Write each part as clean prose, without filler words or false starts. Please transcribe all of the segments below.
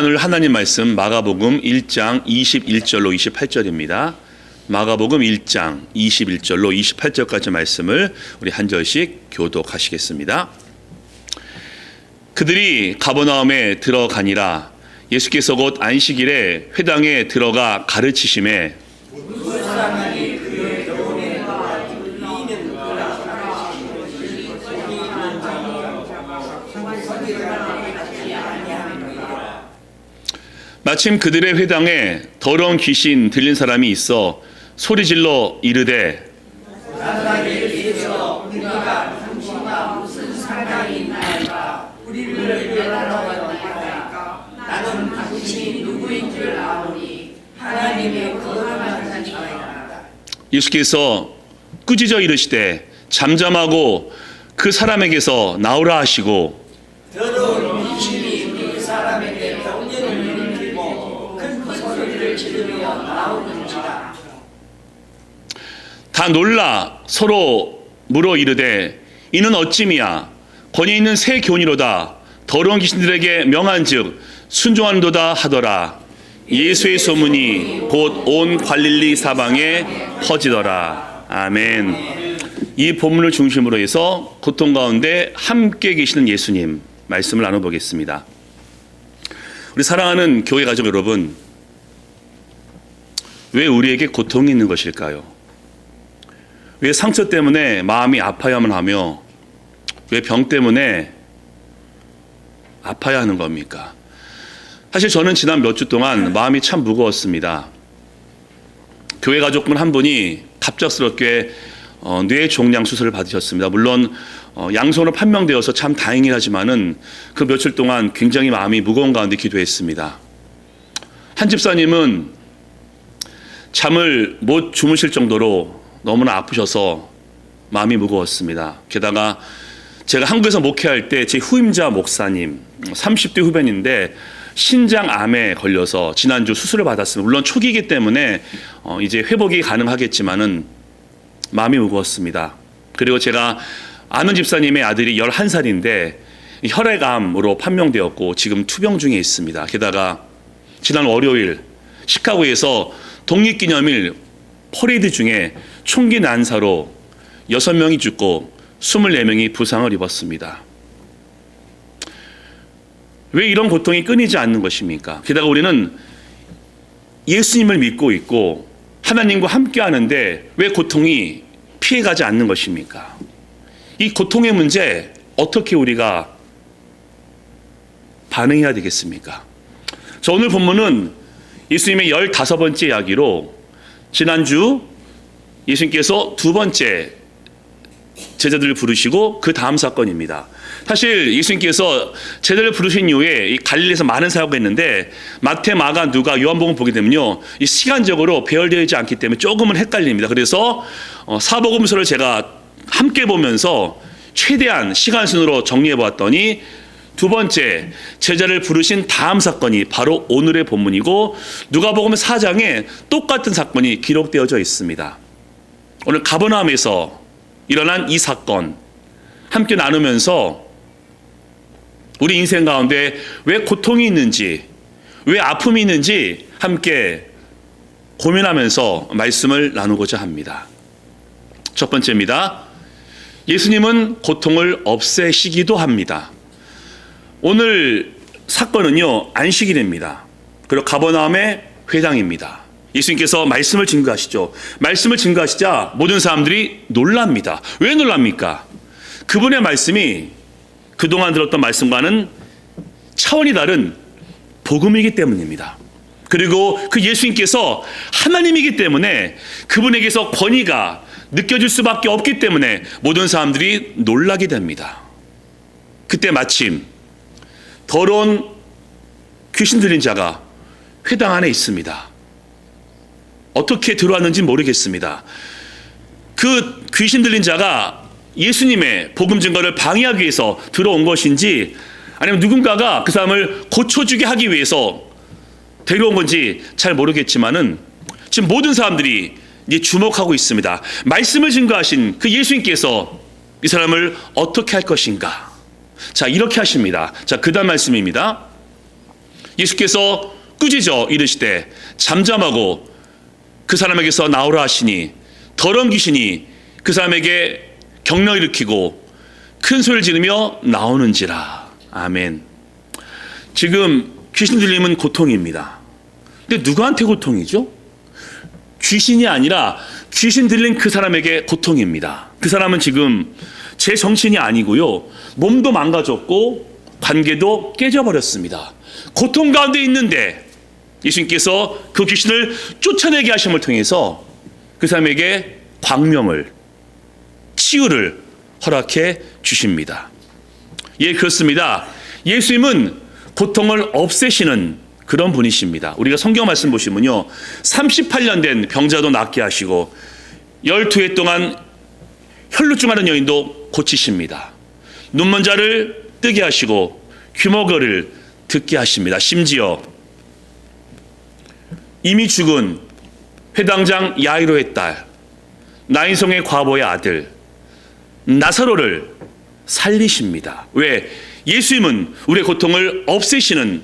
오늘 하나님 말씀 마가복음 1장 21절로 28절입니다. 마가복음 1장 21절로 28절까지 말씀을 우리 한 절씩 교독하시겠습니다. 그들이 가버나움에 들어가니라. 예수께서 곧 안식일에 회당에 들어가 가르치심에 마침 그들의 회당에 더러운 귀신 들린 사람이 있어 소리질러 이르되 우리가 당신과 무슨 상관이 있나이까 우리를 멸하러 왔나이까 나는 당신이 누구인 줄 아오니 하나님의 거룩한 자니이다. 예수께서 꾸짖어 이르시되 잠잠하고 그 사람에게서 나오라 하시고 더러운 귀신이 그 사람에게 병년을 일으키고 큰 소리를 지르며 나오는지라. 다 놀라 서로 물어 이르되 이는 어찌미야 권위 있는 새 교훈이로다. 더러운 귀신들에게 명한즉 순종하는도다 하더라. 예수의 소문이 곧 온 갈릴리 사방에 퍼지더라. 아멘. 이 본문을 중심으로 해서 고통 가운데 함께 계시는 예수님 말씀을 나눠보겠습니다. 우리 사랑하는 교회 가족 여러분, 왜 우리에게 고통이 있는 것일까요? 왜 상처 때문에 마음이 아파야만 하며 왜 병 때문에 아파야 하는 겁니까? 사실 저는 지난 몇 주 동안 마음이 참 무거웠습니다. 교회 가족분 한 분이 갑작스럽게 뇌 종양 수술을 받으셨습니다. 물론 양손으로 판명되어서 참 다행이긴 하지만은 그 며칠 동안 굉장히 마음이 무거운 가운데 기도했습니다. 한 집사님은 잠을 못 주무실 정도로 너무나 아프셔서 마음이 무거웠습니다. 게다가 제가 한국에서 목회할 때 제 후임자 목사님 30대 후배인데 신장암에 걸려서 지난주 수술을 받았습니다. 물론 초기이기 때문에 이제 회복이 가능하겠지만은 마음이 무거웠습니다. 그리고 제가 아는 집사님의 아들이 11살인데 혈액암으로 판명되었고 지금 투병 중에 있습니다. 게다가 지난 월요일 시카고에서 독립기념일 퍼레이드 중에 총기 난사로 6명이 죽고 24명이 부상을 입었습니다. 왜 이런 고통이 끊이지 않는 것입니까? 게다가 우리는 예수님을 믿고 있고 하나님과 함께 하는데 왜 고통이 피해가지 않는 것입니까? 이 고통의 문제 어떻게 우리가 반응해야 되겠습니까? 자, 오늘 본문은 예수님의 15번째 이야기로 지난주 예수님께서 두 번째 제자들을 부르시고 그 다음 사건입니다. 사실 예수님께서 제자들을 부르신 이후에 이 갈릴리에서 많은 사역을 했는데 마태, 마가, 누가, 요한복음 보게 되면요, 이 시간적으로 배열되어 있지 않기 때문에 조금은 헷갈립니다. 그래서 사복음서를 제가 함께 보면서 최대한 시간 순으로 정리해 보았더니 두 번째 제자를 부르신 다음 사건이 바로 오늘의 본문이고 누가복음 4장에 똑같은 사건이 기록되어져 있습니다. 오늘 가버나움에서 일어난 이 사건 함께 나누면서 우리 인생 가운데 왜 고통이 있는지, 왜 아픔이 있는지 함께 고민하면서 말씀을 나누고자 합니다. 첫 번째입니다. 예수님은 고통을 없애시기도 합니다. 오늘 사건은요, 안식일입니다. 그리고 가버나움의 회당입니다. 예수님께서 말씀을 증거하시죠. 말씀을 증거하시자 모든 사람들이 놀랍니다. 왜 놀랍니까? 그분의 말씀이 그동안 들었던 말씀과는 차원이 다른 복음이기 때문입니다. 그리고 그 예수님께서 하나님이기 때문에 그분에게서 권위가 느껴질 수밖에 없기 때문에 모든 사람들이 놀라게 됩니다. 그때 마침 더러운 귀신 들린 자가 회당 안에 있습니다. 어떻게 들어왔는지 모르겠습니다. 그 귀신 들린 자가 예수님의 복음 증거를 방해하기 위해서 들어온 것인지 아니면 누군가가 그 사람을 고쳐주게 하기 위해서 데려온 건지 잘 모르겠지만은 지금 모든 사람들이 이제 주목하고 있습니다. 말씀을 증거하신 그 예수님께서 이 사람을 어떻게 할 것인가? 자, 이렇게 하십니다. 자, 그 다음 말씀입니다. 예수께서 꾸짖어 이르시되 잠잠하고 그 사람에게서 나오라 하시니 더러운 귀신이 그 사람에게 경련 일으키고 큰 소리를 지르며 나오는지라. 아멘. 지금 귀신 들림은 고통입니다. 근데 누구한테 고통이죠? 귀신이 아니라 귀신 들린 그 사람에게 고통입니다. 그 사람은 지금 제 정신이 아니고요, 몸도 망가졌고 관계도 깨져버렸습니다. 고통 가운데 있는데 예수님께서 그 귀신을 쫓아내게 하심을 통해서 그 사람에게 광명을, 치유를 허락해 주십니다. 예, 그렇습니다. 예수님은 고통을 없애시는 그런 분이십니다. 우리가 성경 말씀 보시면요, 38년 된 병자도 낫게 하시고 12해 동안 혈루증하는 여인도 고치십니다. 눈먼 자를 뜨게 하시고 귀머거리를 듣게 하십니다. 심지어 이미 죽은 회당장 야이로의 딸, 나인성의 과부의 아들 나사로를 살리십니다. 왜? 예수님은 우리의 고통을 없애시는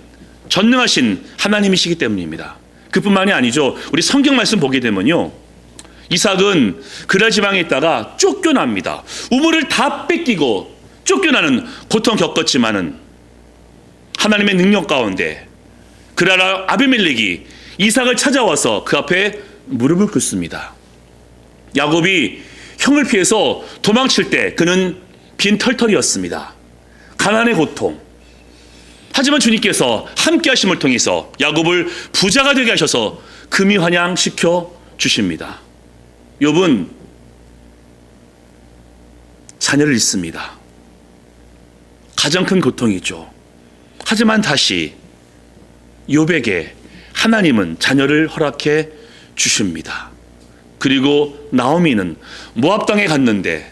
전능하신 하나님이시기 때문입니다. 그뿐만이 아니죠. 우리 성경 말씀 보게 되면요, 이삭은 그랄 지방에 있다가 쫓겨납니다. 우물을 다 뺏기고 쫓겨나는 고통 겪었지만은 하나님의 능력 가운데 그랄 아비멜렉이 이삭을 찾아와서 그 앞에 무릎을 꿇습니다. 야곱이 형을 피해서 도망칠 때 그는 빈털털이었습니다. 가난의 고통. 하지만 주님께서 함께 하심을 통해서 야곱을 부자가 되게 하셔서 금이 환양시켜 주십니다. 욥은 자녀를 잃습니다. 가장 큰 고통이죠. 하지만 다시 욥에게 하나님은 자녀를 허락해 주십니다. 그리고 나오미는 모압 땅에 갔는데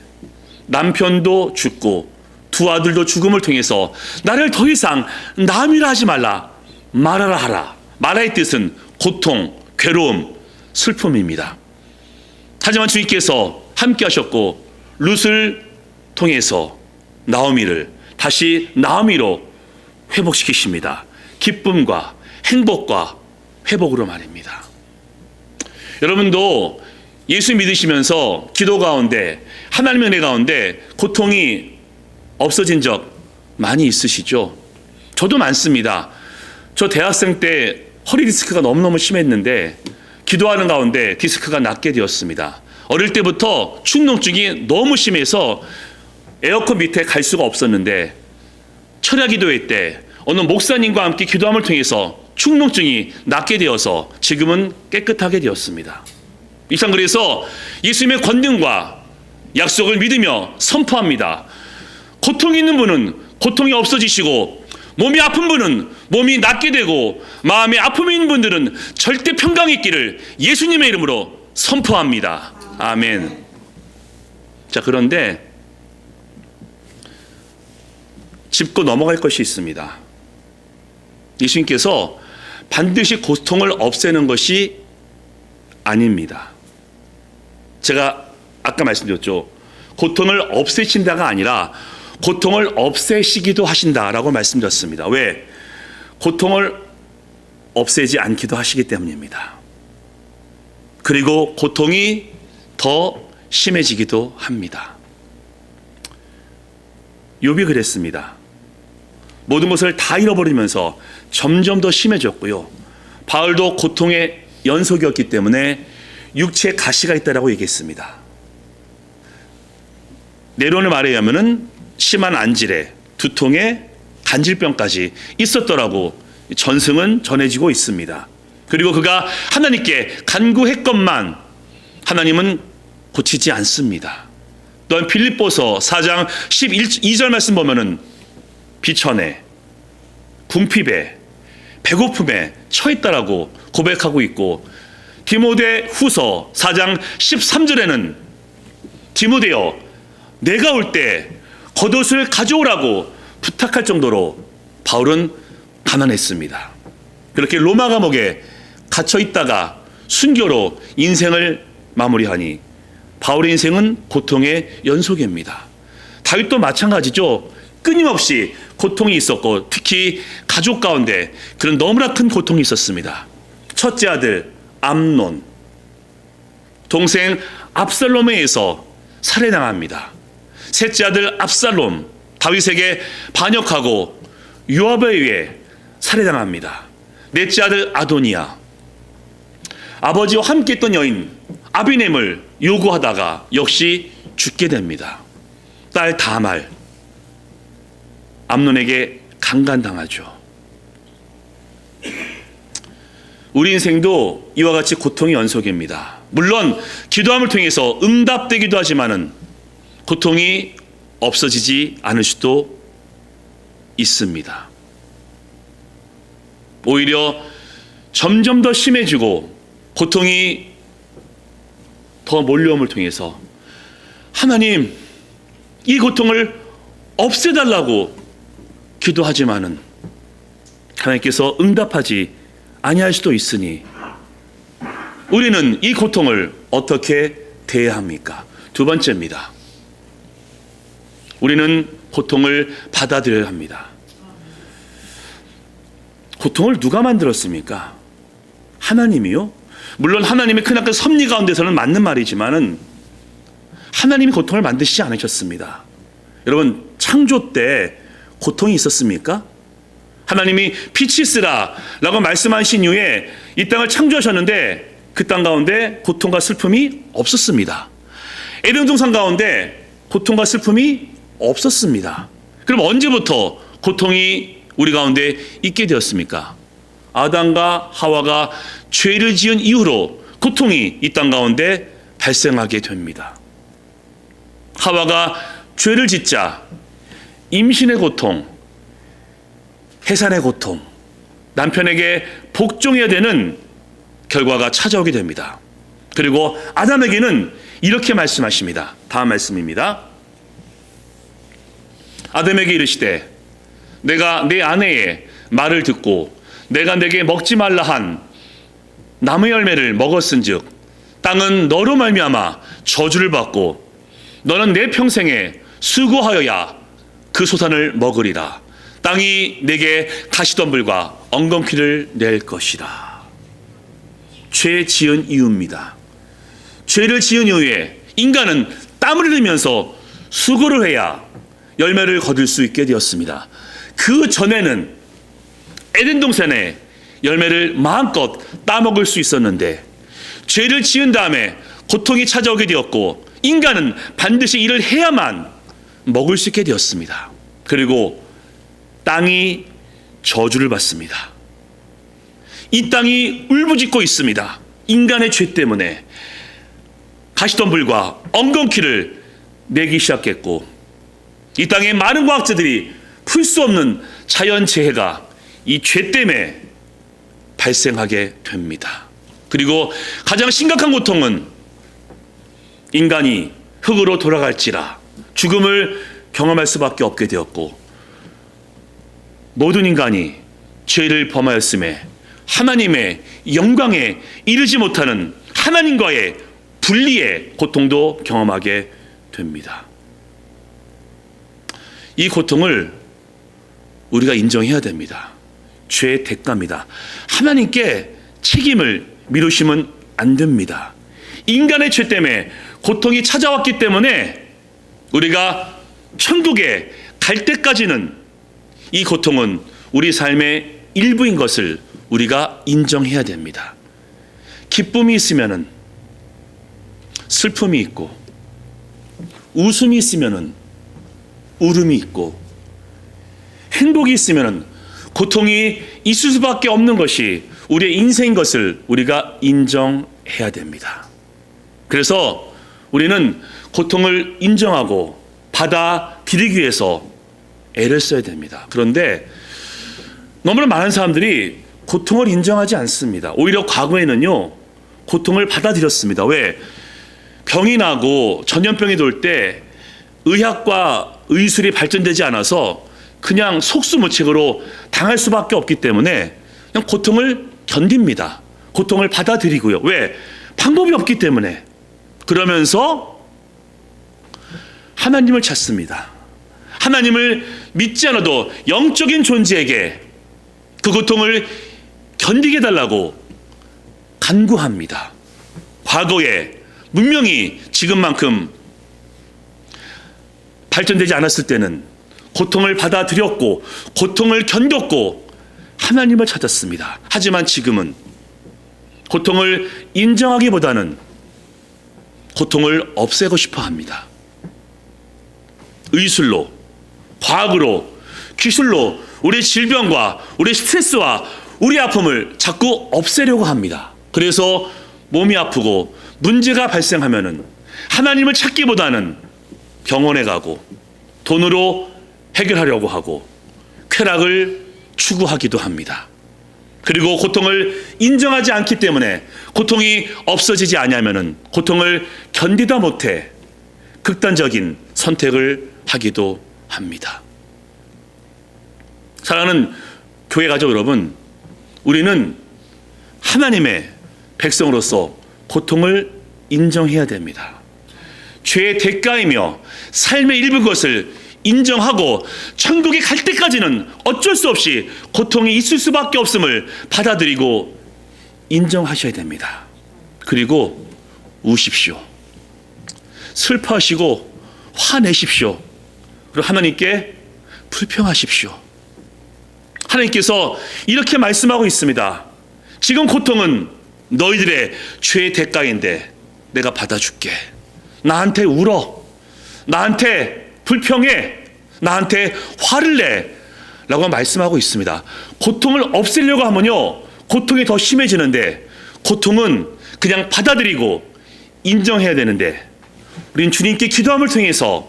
남편도 죽고 두 아들도 죽음을 통해서 나를 더 이상 남이라 하지 말라, 말하라 하라. 말의 뜻은 고통, 괴로움, 슬픔입니다. 하지만 주님께서 함께 하셨고 룻을 통해서 나오미를 다시 나오미로 회복시키십니다. 기쁨과 행복과 회복으로 말입니다. 여러분도 예수 믿으시면서 기도 가운데, 하나님의 은혜 가운데 고통이 없어진 적 많이 있으시죠? 저도 많습니다. 저 대학생 때 허리 디스크가 너무너무 심했는데 기도하는 가운데 디스크가 낫게 되었습니다. 어릴 때부터 축농증이 너무 심해서 에어컨 밑에 갈 수가 없었는데 철야 기도회 때 어느 목사님과 함께 기도함을 통해서 축농증이 낫게 되어서 지금은 깨끗하게 되었습니다. 이상 그래서 예수님의 권능과 약속을 믿으며 선포합니다. 고통이 있는 분은 고통이 없어지시고 몸이 아픈 분은 몸이 낫게 되고 마음에 아픔이 있는 분들은 절대 평강이 있기를 예수님의 이름으로 선포합니다. 아멘. 자, 그런데 짚고 넘어갈 것이 있습니다. 예수님께서 반드시 고통을 없애는 것이 아닙니다. 제가 아까 말씀드렸죠. 고통을 없애신다가 아니라 고통을 없애시기도 하신다라고 말씀드렸습니다. 왜? 고통을 없애지 않기도 하시기 때문입니다. 그리고 고통이 더 심해지기도 합니다. 욥이 그랬습니다. 모든 것을 다 잃어버리면서 점점 더 심해졌고요. 바울도 고통의 연속이었기 때문에 육체에 가시가 있다라고 얘기했습니다. 내론을 말하자면은 심한 안질에 두통에 간질병까지 있었더라고 전승은 전해지고 있습니다. 그리고 그가 하나님께 간구했건만 하나님은 고치지 않습니다. 또한 빌립보서 4장 12절 말씀 보면은 비천에, 궁핍에, 배고픔에 처했다라고 고백하고 있고, 디모데 후서 4장 13절에는 디모데여 내가 올 때 겉옷을 가져오라고 부탁할 정도로 바울은 가난했습니다. 그렇게 로마 감옥에 갇혀 있다가 순교로 인생을 마무리하니 바울의 인생은 고통의 연속입니다. 다윗도 마찬가지죠. 끊임없이 고통이 있었고 특히 가족 가운데 그런 너무나 큰 고통이 있었습니다. 첫째 아들 암논, 동생 압살롬에 의해서 살해당합니다. 셋째 아들 압살롬, 다윗에게 반역하고 요압에 의해 살해당합니다. 넷째 아들 아도니아, 아버지와 함께 했던 여인 아비넴을 요구하다가 역시 죽게 됩니다. 딸 다말, 암논에게 강간당하죠. 우리 인생도 이와 같이 고통의 연속입니다. 물론 기도함을 통해서 응답되기도 하지만은 고통이 없어지지 않을 수도 있습니다. 오히려 점점 더 심해지고 고통이 더 몰려옴을 통해서 하나님, 이 고통을 없애달라고 기도하지만은 하나님께서 응답하지 아니할 수도 있으니 우리는 이 고통을 어떻게 대해야 합니까? 두 번째입니다. 우리는 고통을 받아들여야 합니다. 고통을 누가 만들었습니까? 하나님이요? 물론 하나님의 크나큰 섭리 가운데서는 맞는 말이지만은 하나님이 고통을 만드시지 않으셨습니다. 여러분, 창조 때 고통이 있었습니까? 하나님이 빛이 있으라 라고 말씀하신 이후에 이 땅을 창조하셨는데 그 땅 가운데 고통과 슬픔이 없었습니다. 에덴 동산 가운데 고통과 슬픔이 없었습니다. 그럼 언제부터 고통이 우리 가운데 있게 되었습니까? 아담과 하와가 죄를 지은 이후로 고통이 이 땅 가운데 발생하게 됩니다. 하와가 죄를 짓자 임신의 고통, 해산의 고통, 남편에게 복종해야 되는 결과가 찾아오게 됩니다. 그리고 아담에게는 이렇게 말씀하십니다. 다음 말씀입니다. 아담에게 이르시되 내가 내 아내의 말을 듣고 내가 내게 먹지 말라 한 나무 열매를 먹었은즉 땅은 너로 말미암아 저주를 받고 너는 내 평생에 수고하여야 그 소산을 먹으리라. 땅이 내게 가시덤불과 엉겅퀴를 낼 것이라. 죄 지은 이유입니다. 죄를 지은 이후에 인간은 땀을 흘리면서 수고를 해야 열매를 거둘 수 있게 되었습니다. 그 전에는 에덴 동산에 열매를 마음껏 따먹을 수 있었는데 죄를 지은 다음에 고통이 찾아오게 되었고 인간은 반드시 일을 해야만 먹을 수 있게 되었습니다. 그리고 땅이 저주를 받습니다. 이 땅이 울부짖고 있습니다. 인간의 죄 때문에 가시덤불과 엉겅퀴를 내기 시작했고 이 땅의 많은 과학자들이 풀 수 없는 자연재해가 이 죄 때문에 발생하게 됩니다. 그리고 가장 심각한 고통은 인간이 흙으로 돌아갈지라 죽음을 경험할 수밖에 없게 되었고 모든 인간이 죄를 범하였음에 하나님의 영광에 이르지 못하는 하나님과의 분리의 고통도 경험하게 됩니다. 이 고통을 우리가 인정해야 됩니다. 죄의 대가입니다. 하나님께 책임을 미루시면 안 됩니다. 인간의 죄 때문에 고통이 찾아왔기 때문에 우리가 천국에 갈 때까지는 이 고통은 우리 삶의 일부인 것을 우리가 인정해야 됩니다. 기쁨이 있으면은 슬픔이 있고 웃음이 있으면은 울음이 있고 행복이 있으면은 고통이 있을 수밖에 없는 것이 우리의 인생인 것을 우리가 인정해야 됩니다. 그래서 우리는 고통을 인정하고 받아들이기 위해서 애를 써야 됩니다. 그런데 너무나 많은 사람들이 고통을 인정하지 않습니다. 오히려 과거에는요, 고통을 받아들였습니다. 왜? 병이 나고 전염병이 돌 때 의학과 의술이 발전되지 않아서 그냥 속수무책으로 당할 수밖에 없기 때문에 그냥 고통을 견딥니다. 고통을 받아들이고요. 왜? 방법이 없기 때문에. 그러면서 하나님을 찾습니다. 하나님을 믿지 않아도 영적인 존재에게 그 고통을 견디게 해달라고 간구합니다. 과거에 문명이 지금만큼 발전되지 않았을 때는 고통을 받아들였고 고통을 견뎠고 하나님을 찾았습니다. 하지만 지금은 고통을 인정하기보다는 고통을 없애고 싶어 합니다. 의술로, 과학으로, 기술로 우리 질병과 우리 스트레스와 우리 아픔을 자꾸 없애려고 합니다. 그래서 몸이 아프고 문제가 발생하면은 하나님을 찾기보다는 병원에 가고 돈으로 해결하려고 하고 쾌락을 추구하기도 합니다. 그리고 고통을 인정하지 않기 때문에 고통이 없어지지 않으면은 고통을 견디다 못해 극단적인 선택을 하기도 합니다. 사랑하는 교회 가족 여러분, 우리는 하나님의 백성으로서 고통을 인정해야 됩니다. 죄의 대가이며 삶의 일부 것을 인정하고 천국에 갈 때까지는 어쩔 수 없이 고통이 있을 수밖에 없음을 받아들이고 인정하셔야 됩니다. 그리고 우십시오. 슬퍼하시고 화내십시오. 그리고 하나님께 불평하십시오. 하나님께서 이렇게 말씀하고 있습니다. 지금 고통은 너희들의 죄의 대가인데 내가 받아줄게. 나한테 울어. 나한테 불평해. 나한테 화를 내. 라고 말씀하고 있습니다. 고통을 없애려고 하면요, 고통이 더 심해지는데 고통은 그냥 받아들이고 인정해야 되는데 우린 주님께 기도함을 통해서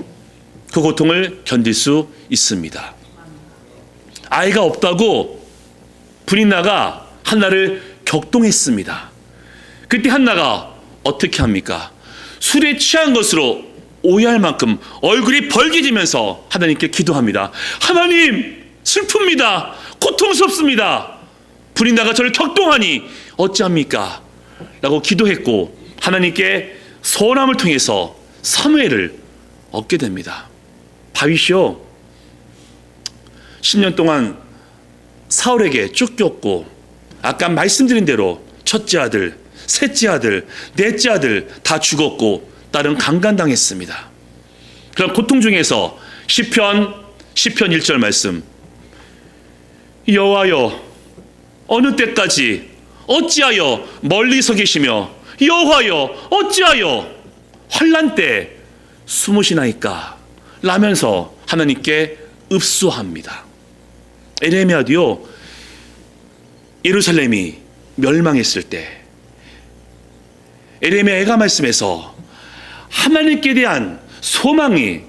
그 고통을 견딜 수 있습니다. 아이가 없다고 브린나가 한나를 격동했습니다. 그때 한나가 어떻게 합니까? 술에 취한 것으로 오해할 만큼 얼굴이 벌개지면서 하나님께 기도합니다. 하나님, 슬픕니다. 고통스럽습니다. 브린나가 저를 격동하니 어찌합니까? 라고 기도했고 하나님께 서원함을 통해서 사무엘을 얻게 됩니다. 다윗이요, 10년 동안 사울에게 쫓겼고 아까 말씀드린 대로 첫째 아들, 셋째 아들, 넷째 아들 다 죽었고 딸은 강간당했습니다. 그런 고통 중에서 시편 1절 말씀, 여호와여 어느 때까지 어찌하여 멀리서 계시며 여호와여 어찌하여 환난 때 숨으시나이까 라면서 하나님께 읍소합니다. 에레미야도요, 예루살렘이 멸망했을 때 에레미야가 말씀에서 하나님께 대한 소망이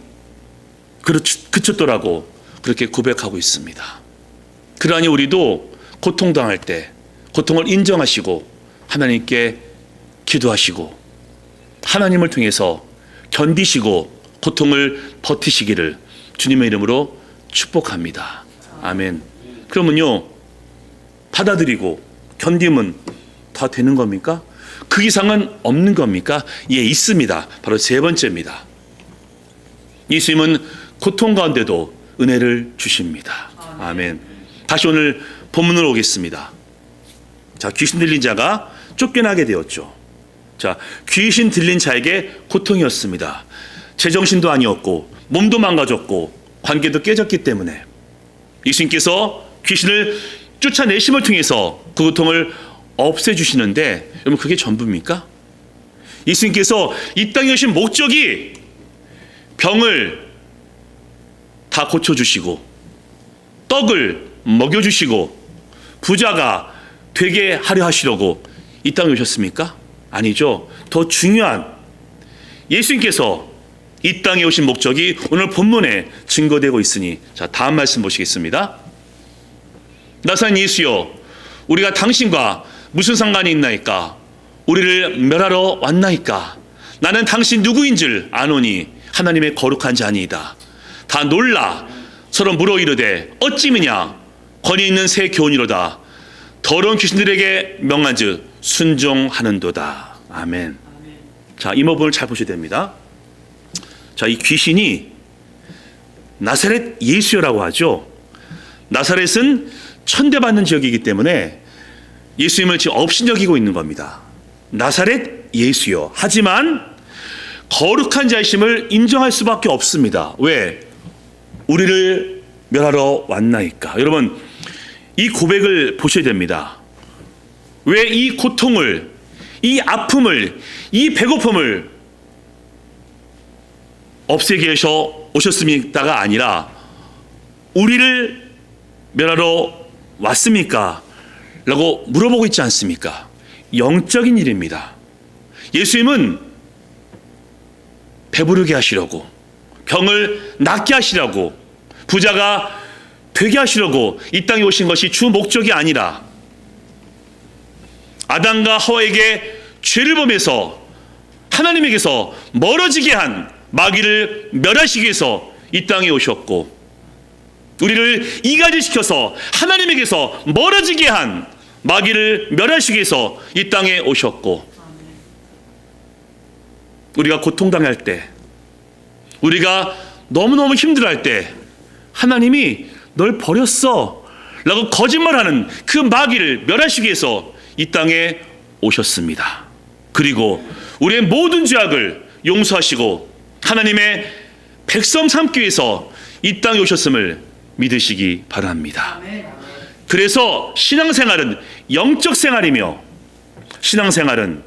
그쳤더라고 그렇게 고백하고 있습니다. 그러니 우리도 고통당할 때 고통을 인정하시고 하나님께 기도하시고 하나님을 통해서 견디시고 고통을 버티시기를 주님의 이름으로 축복합니다. 아멘. 그러면요, 받아들이고 견딤은 다 되는 겁니까? 그 이상은 없는 겁니까? 예, 있습니다. 바로 세 번째입니다. 예수님은 고통 가운데도 은혜를 주십니다. 아멘. 다시 오늘 본문으로 오겠습니다. 자, 귀신 들린 자가 쫓겨나게 되었죠. 자, 귀신 들린 자에게 고통이었습니다. 제정신도 아니었고 몸도 망가졌고 관계도 깨졌기 때문에 예수님께서 귀신을 쫓아내심을 통해서 그 고통을 없애주시는데, 여러분 그게 전부입니까? 예수님께서 이 땅에 오신 목적이 병을 다 고쳐주시고 떡을 먹여주시고 부자가 되게 하려 하시려고 이 땅에 오셨습니까? 아니죠. 더 중요한, 예수님께서 이 땅에 오신 목적이 오늘 본문에 증거되고 있으니, 자, 다음 말씀 보시겠습니다. 나사렛 예수여, 우리가 당신과 무슨 상관이 있나이까? 우리를 멸하러 왔나이까? 나는 당신 누구인 줄 아노니 하나님의 거룩한 자니이다. 다 놀라 서로 물어 이르되 어찌미냐? 권위 있는 새 교훈이로다. 더러운 귀신들에게 명한즉 순종하는도다. 아멘. 자, 이 부분을 잘 보셔야 됩니다. 자, 이 귀신이 나사렛 예수여라고 하죠. 나사렛은 천대받는 지역이기 때문에 예수님을 지금 업신여기고 있는 겁니다. 나사렛 예수여. 하지만 거룩한 자이심을 인정할 수밖에 없습니다. 왜? 우리를 멸하러 왔나이까. 여러분, 이 고백을 보셔야 됩니다. 왜 이 고통을, 이 아픔을, 이 배고픔을 없애기 위해서 오셨습니까가 아니라 우리를 멸하러 왔습니까? 라고 물어보고 있지 않습니까? 영적인 일입니다. 예수님은 배부르게 하시려고, 병을 낫게 하시려고, 부자가 되게 하시려고 이 땅에 오신 것이 주 목적이 아니라 아담과 하와에게 죄를 범해서 하나님에게서 멀어지게 한 마귀를 멸하시기 위해서 이 땅에 오셨고, 우리를 이간질시켜서 하나님에게서 멀어지게 한 마귀를 멸하시기 위해서 이 땅에 오셨고, 우리가 고통당할 때, 우리가 너무너무 힘들어할 때 하나님이 널 버렸어 라고 거짓말하는 그 마귀를 멸하시기 위해서 이 땅에 오셨습니다. 그리고 우리의 모든 죄악을 용서하시고 하나님의 백성 삼기 위해서 이 땅에 오셨음을 믿으시기 바랍니다. 그래서 신앙생활은 영적 생활이며 신앙생활은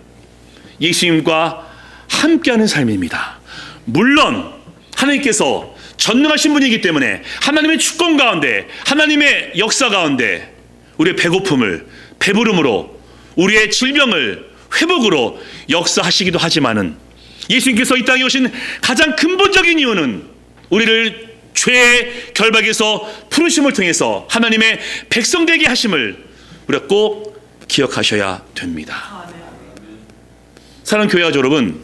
예수님과 함께하는 삶입니다. 물론 하나님께서 전능하신 분이기 때문에 하나님의 주권 가운데, 하나님의 역사 가운데 우리의 배고픔을 배부름으로, 우리의 질병을 회복으로 역사하시기도 하지만은, 예수님께서 이 땅에 오신 가장 근본적인 이유는 우리를 죄의 결박에서 부르심을 통해서 하나님의 백성 되게 하심을 우리가 꼭 기억하셔야 됩니다. 사랑하는 교회 여러분,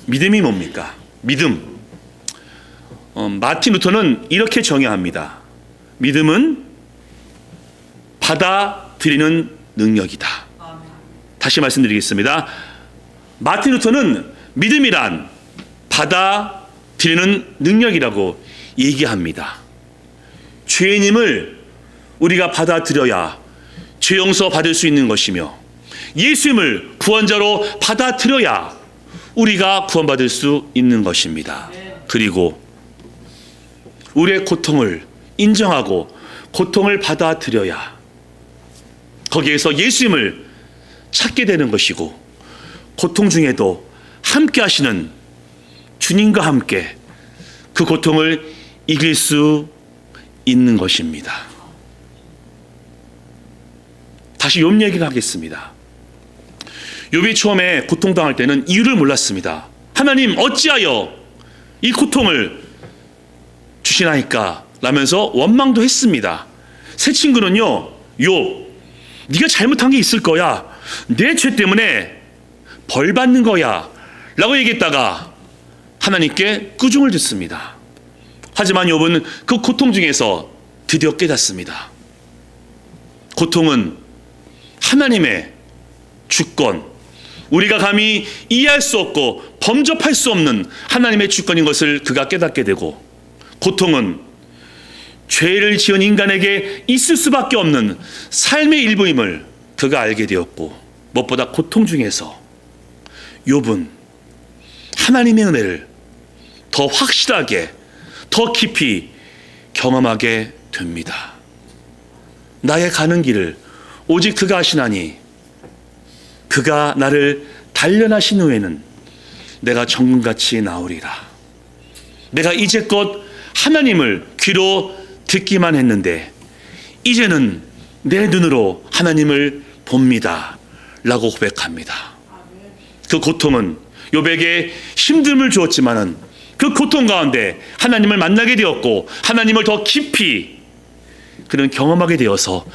믿음이 뭡니까? 믿음. 마틴 루터는 이렇게 정의합니다. 믿음은 받아들이는 능력이다. 다시 말씀드리겠습니다. 마틴 루터는 믿음이란 받아들이는 능력이라고 얘기합니다. 죄인임을 우리가 받아들여야 죄 용서 받을 수 있는 것이며, 예수님을 구원자로 받아들여야 우리가 구원받을 수 있는 것입니다. 그리고 우리의 고통을 인정하고 고통을 받아들여야 거기에서 예수님을 찾게 되는 것이고, 고통 중에도 함께 하시는 주님과 함께 그 고통을 이길 수 있는 것입니다. 다시 욥 얘기를 하겠습니다. 욥이 처음에 고통당할 때는 이유를 몰랐습니다. 하나님 어찌하여 이 고통을 주시나이까 라면서 원망도 했습니다. 새 친구는요, 욥, 네가 잘못한 게 있을 거야, 내 죄 때문에 벌 받는 거야 라고 얘기했다가 하나님께 꾸중을 듣습니다. 하지만 욥은 그 고통 중에서 드디어 깨닫습니다. 고통은 하나님의 주권, 우리가 감히 이해할 수 없고 범접할 수 없는 하나님의 주권인 것을 그가 깨닫게 되고, 고통은 죄를 지은 인간에게 있을 수밖에 없는 삶의 일부임을 그가 알게 되었고, 무엇보다 고통 중에서 욥은 하나님의 은혜를 더 확실하게, 더 깊이 경험하게 됩니다. 나의 가는 길을 오직 그가 아시나니 그가 나를 단련하신 후에는 내가 정금같이 나오리라. 내가 이제껏 하나님을 귀로 듣기만 했는데 이제는 내 눈으로 하나님을 봅니다 라고 고백합니다. 그 고통은 욥에게 힘듦을 주었지만은 그 고통 가운데 하나님을 만나게 되었고, 하나님을 더 깊이 그는 경험하게 되어서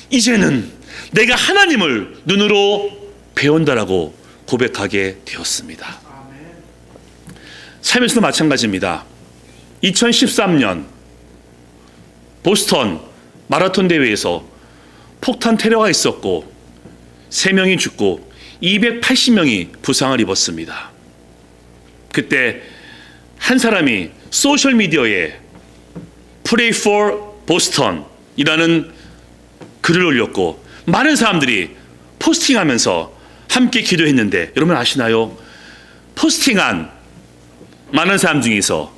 이제는 내가 하나님을 눈으로 배운다라고 고백하게 되었습니다. 삶에서도 마찬가지입니다. 2013년 보스턴 마라톤 대회에서 폭탄 테러가 있었고 3명이 죽고 280명이 부상을 입었습니다. 그때 한 사람이 소셜미디어에 Pray for Boston이라는 글을 올렸고 많은 사람들이 포스팅하면서 함께 기도했는데 여러분 아시나요? 포스팅한 많은 사람 중에서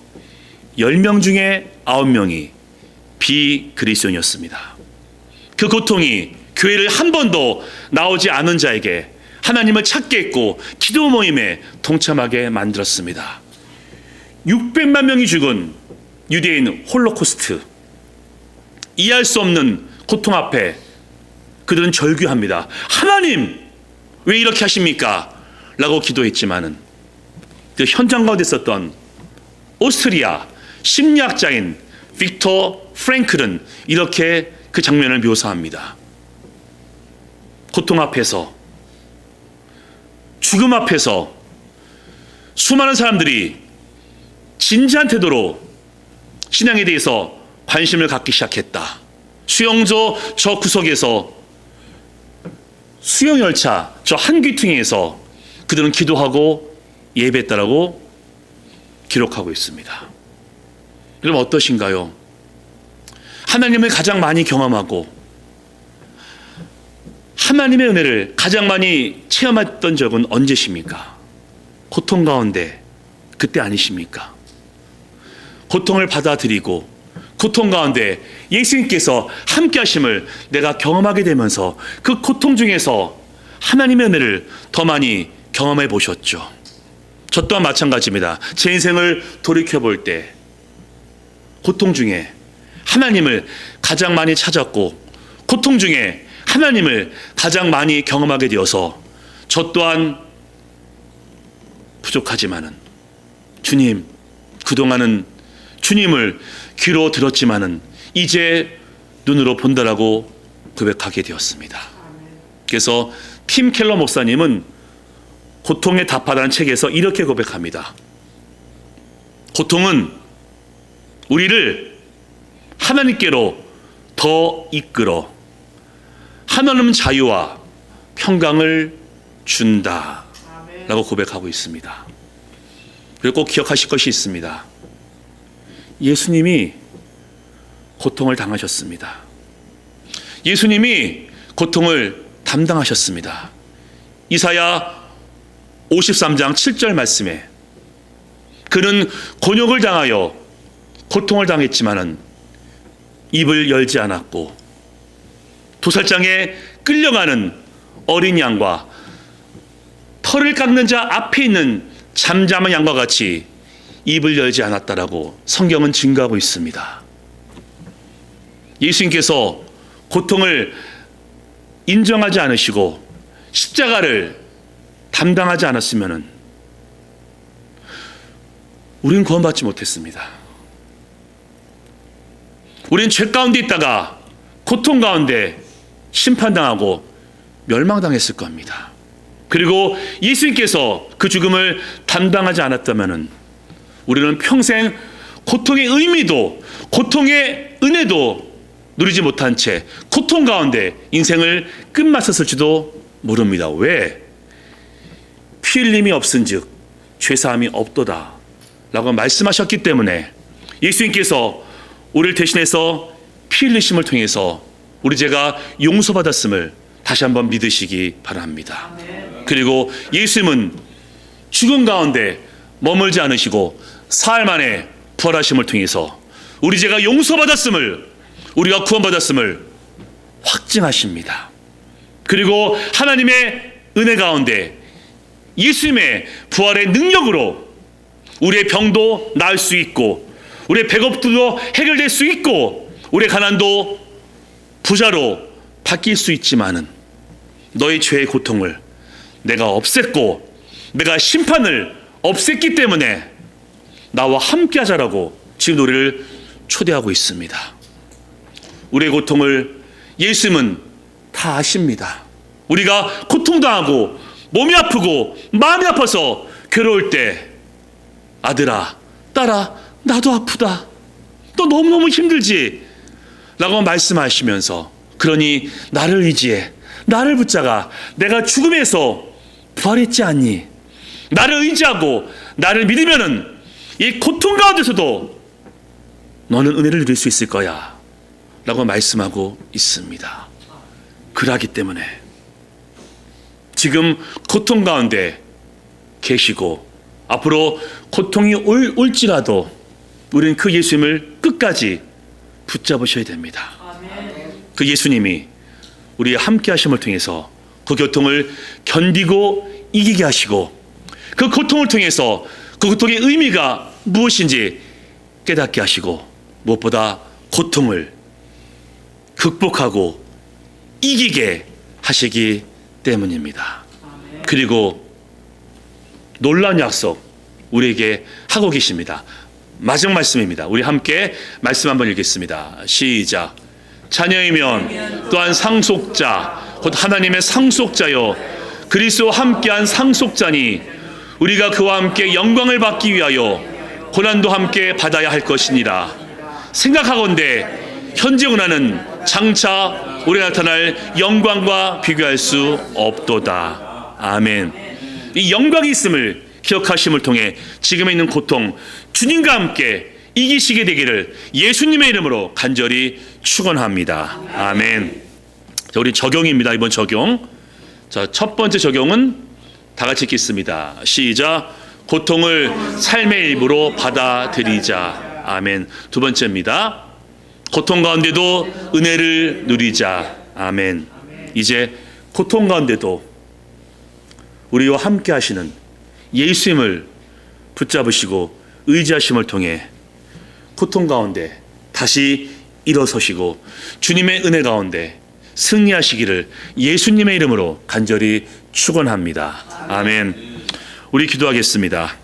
10명 중에 9명이 비그리스도인이었습니다. 그 고통이 교회를 한 번도 나오지 않은 자에게 하나님을 찾게 했고 기도 모임에 동참하게 만들었습니다. 600만 명이 죽은 유대인 홀로코스트, 이해할 수 없는 고통 앞에 그들은 절규합니다. 하나님 왜 이렇게 하십니까? 라고 기도했지만은 그 현장 가운데 있었던 오스트리아 심리학자인 빅터 프랭클은 이렇게 그 장면을 묘사합니다. 고통 앞에서, 죽음 앞에서 수많은 사람들이 진지한 태도로 신앙에 대해서 관심을 갖기 시작했다. 수용소 저 구석에서, 수용열차 저 한 귀퉁이에서 그들은 기도하고 예배했다라고 기록하고 있습니다. 여러분 어떠신가요? 하나님을 가장 많이 경험하고 하나님의 은혜를 가장 많이 체험했던 적은 언제십니까? 고통 가운데 그때 아니십니까? 고통을 받아들이고 고통 가운데 예수님께서 함께 하심을 내가 경험하게 되면서 그 고통 중에서 하나님의 은혜를 더 많이 경험해 보셨죠. 저 또한 마찬가지입니다. 제 인생을 돌이켜볼 때 고통 중에 하나님을 가장 많이 찾았고 고통 중에 하나님을 가장 많이 경험하게 되어서 저 또한 부족하지만은 주님, 그동안은 주님을 귀로 들었지만은 이제 눈으로 본다라고 고백하게 되었습니다. 그래서 팀 켈러 목사님은 고통에 답하다는 책에서 이렇게 고백합니다. 고통은 우리를 하나님께로 더 이끌어 하나님 자유와 평강을 준다 라고 고백하고 있습니다. 그리고 꼭 기억하실 것이 있습니다. 예수님이 고통을 당하셨습니다. 예수님이 고통을 담당하셨습니다. 이사야 53장 7절 말씀에 그는 곤욕을 당하여 고통을 당했지만은 입을 열지 않았고 도살장에 끌려가는 어린 양과 털을 깎는 자 앞에 있는 잠잠한 양과 같이 입을 열지 않았다라고 성경은 증거하고 있습니다. 예수님께서 고통을 인정하지 않으시고 십자가를 담당하지 않았으면은 우리는 구원받지 못했습니다. 우리는 죄 가운데 있다가 고통 가운데 심판당하고 멸망당했을 겁니다. 그리고 예수님께서 그 죽음을 담당하지 않았다면은 우리는 평생 고통의 의미도 고통의 은혜도 누리지 못한 채 고통 가운데 인생을 끝마쳤을지도 모릅니다. 왜? 피 흘림이 없은즉 죄사함이 없도다 라고 말씀하셨기 때문에 예수님께서 우리를 대신해서 피 흘리심을 통해서 우리 죄가 용서받았음을 다시 한번 믿으시기 바랍니다. 그리고 예수님은 죽음 가운데 머물지 않으시고 사흘 만에 부활하심을 통해서 우리 죄가 용서받았음을, 우리가 구원받았음을 확증하십니다. 그리고 하나님의 은혜 가운데 예수님의 부활의 능력으로 우리의 병도 나을 수 있고 우리의 배고픔도 해결될 수 있고 우리의 가난도 부자로 바뀔 수 있지만은 너의 죄의 고통을 내가 없앴고 내가 심판을 없앴기 때문에 나와 함께 하자라고 지금 우리를 초대하고 있습니다. 우리의 고통을 예수님은 다 아십니다. 우리가 고통당하고 몸이 아프고 마음이 아파서 괴로울 때 아들아, 딸아, 나도 아프다. 너 너무너무 힘들지? 라고 말씀하시면서 그러니 나를 의지해, 나를 붙잡아. 내가 죽음에서 부활했지 않니? 나를 의지하고 나를 믿으면은 이 고통 가운데서도 너는 은혜를 누릴 수 있을 거야 라고 말씀하고 있습니다. 그러하기 때문에 지금 고통 가운데 계시고 앞으로 고통이 올지라도 우리는 그 예수님을 끝까지 붙잡으셔야 됩니다. 그 예수님이 우리의 함께 하심을 통해서 그 고통을 견디고 이기게 하시고 그 고통을 통해서 그 고통의 의미가 무엇인지 깨닫게 하시고 무엇보다 고통을 극복하고 이기게 하시기 때문입니다. 그리고 놀라운 약속 우리에게 하고 계십니다. 마지막 말씀입니다. 우리 함께 말씀 한번 읽겠습니다. 시작. 자녀이면 또한 상속자 곧 하나님의 상속자요 그리스도와 함께한 상속자니 우리가 그와 함께 영광을 받기 위하여 고난도 함께 받아야 할 것이니라. 생각하건대 현재 고난은 장차 우리가 나타날 영광과 비교할 수 없도다. 아멘. 이 영광이 있음을 기억하심을 통해 지금에 있는 고통 주님과 함께 이기시게 되기를 예수님의 이름으로 간절히 축원합니다. 아멘. 자, 우리 적용입니다. 이번 적용. 자, 첫 번째 적용은 다 같이 읽겠습니다. 시작. 고통을 삶의 일부로 받아들이자. 아멘. 두 번째입니다. 고통 가운데도 은혜를 누리자. 아멘. 이제 고통 가운데도 우리와 함께 하시는 예수님을 붙잡으시고 의지하심을 통해 고통 가운데 다시 일어서시고 주님의 은혜 가운데 승리하시기를 예수님의 이름으로 간절히 축원합니다. 아멘. 우리 기도하겠습니다.